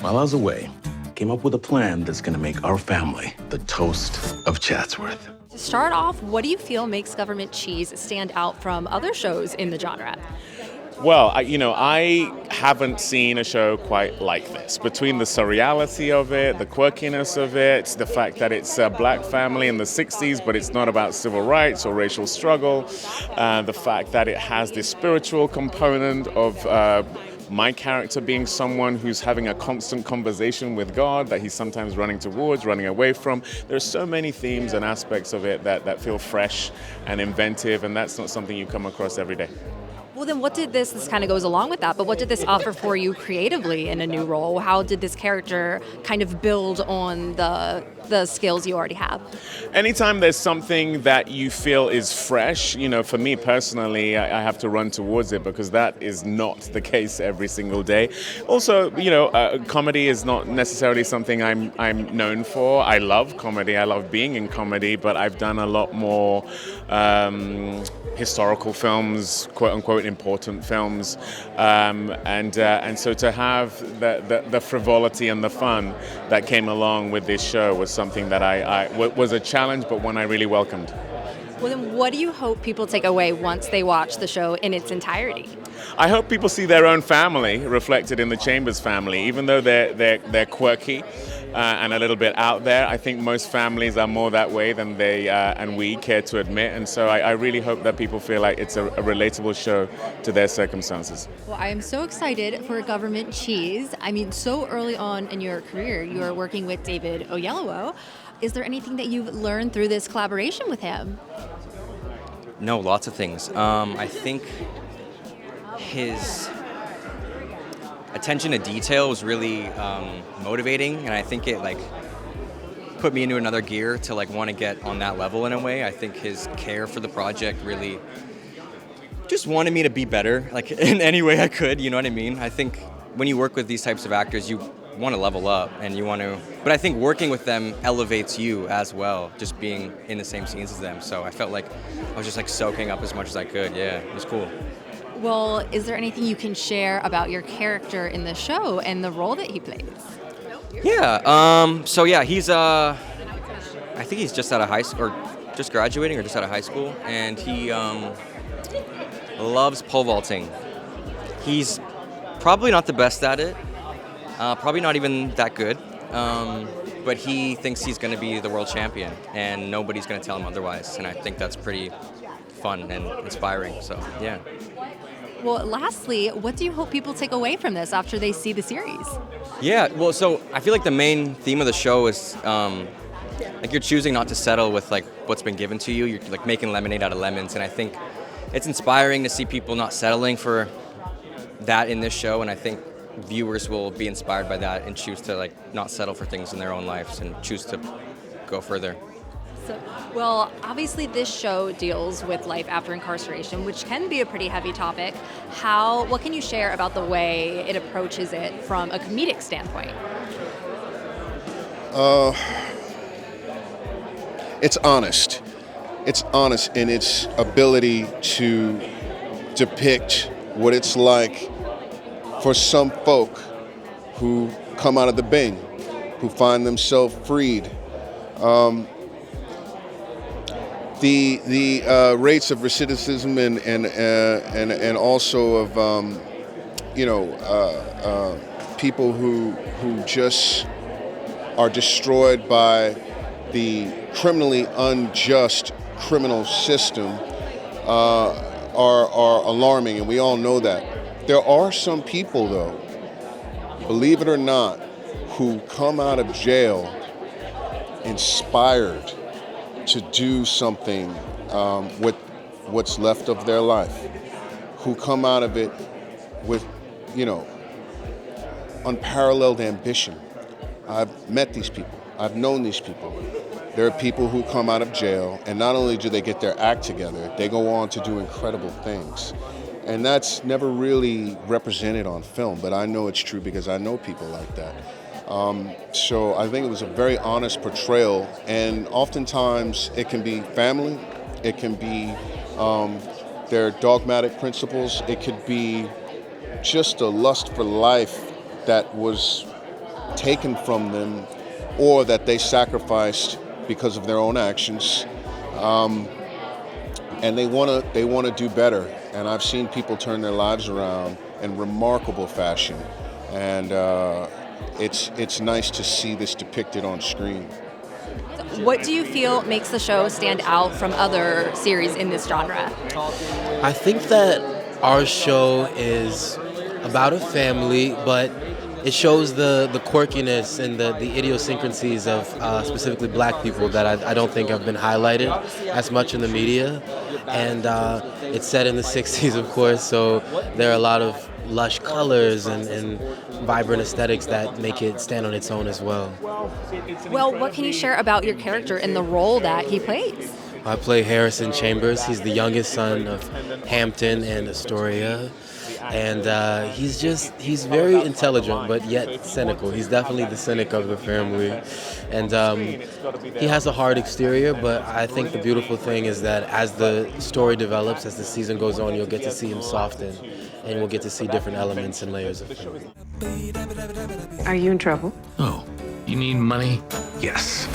while I was away, came up with a plan that's gonna make our family the toast of Chatsworth. To start off, what do you feel makes Government Cheese stand out from other shows in the genre? Well, I haven't seen a show quite like this. Between the surreality of it, the quirkiness of it, the fact that it's a black family in the 60s, but it's not about civil rights or racial struggle, the fact that it has this spiritual component of my character being someone who's having a constant conversation with God that he's sometimes running towards, running away from. There are so many themes and aspects of it that feel fresh and inventive, and that's not something you come across every day. Well, then what did this kind of goes along with that, but what did this offer for you creatively in a new role? How did this character kind of build on the skills you already have? Anytime there's something that you feel is fresh, for me personally, I have to run towards it because that is not the case every single day. Also, comedy is not necessarily something I'm known for. I love comedy. I love being in comedy, but I've done a lot more historical films, quote unquote important films, and so to have the frivolity and the fun that came along with this show was something that was a challenge, but one I really welcomed. Well, then what do you hope people take away once they watch the show in its entirety? I hope people see their own family reflected in the Chambers family, even though they're quirky and a little bit out there. I think most families are more that way than they and we care to admit, and so I really hope that people feel like it's a relatable show to their circumstances. Well, I am so excited for Government Cheese. I mean, so early on in your career, you are working with David Oyelowo. Is there anything that you've learned through this collaboration with him? No, lots of things. I think his attention to detail was really motivating, and I think it put me into another gear to want to get on that level in a way. I think his care for the project really just wanted me to be better, in any way I could. You know what I mean? I think when you work with these types of actors, you want to level up and you want to, but I think working with them elevates you as well, just being in the same scenes as them. So I felt like I was just soaking up as much as I could. Yeah, it was cool. Well, is there anything you can share about your character in the show and the role that he plays? Yeah, so yeah, he's I think he's just out of high school, or just graduating, or just out of high school, and he loves pole vaulting. He's probably not the best at it. Probably not even that good, but he thinks he's going to be the world champion, and nobody's going to tell him otherwise, and I think that's pretty fun and inspiring, so yeah. Well, lastly, what do you hope people take away from this after they see the series? Yeah, well, so I feel like the main theme of the show is you're choosing not to settle with what's been given to you. You're making lemonade out of lemons, and I think it's inspiring to see people not settling for that in this show, and I think viewers will be inspired by that and choose to not settle for things in their own lives and choose to go further. So, well, obviously this show deals with life after incarceration, which can be a pretty heavy topic. What can you share about the way it approaches it from a comedic standpoint? It's honest. It's honest in its ability to depict what it's like for some folk who come out of the bin, who find themselves freed. The rates of recidivism and also of people who just are destroyed by the criminally unjust criminal system are alarming, and we all know that. There are some people, though, believe it or not, who come out of jail inspired to do something with what's left of their life, who come out of it with, unparalleled ambition. I've met these people. I've known these people. There are people who come out of jail, and not only do they get their act together, they go on to do incredible things. And that's never really represented on film, but I know it's true because I know people like that. So I think it was a very honest portrayal, and oftentimes it can be family, it can be their dogmatic principles, it could be just a lust for life that was taken from them or that they sacrificed because of their own actions. And they want to do better. And I've seen people turn their lives around in remarkable fashion. And it's nice to see this depicted on screen. What do you feel makes the show stand out from other series in this genre? I think that our show is about a family, but it shows the quirkiness and the idiosyncrasies of specifically black people that I don't think have been highlighted as much in the media. And it's set in the 60s, of course, so there are a lot of lush colors and vibrant aesthetics that make it stand on its own as well. Well, what can you share about your character and the role that he plays? I play Harrison Chambers. He's the youngest son of Hampton and Astoria. And he's very intelligent, but yet cynical. He's definitely the cynic of the family. And he has a hard exterior, but I think the beautiful thing is that as the story develops, as the season goes on, you'll get to see him soften, and we'll get to see different elements and layers of him. Are you in trouble? Oh, you need money? Yes.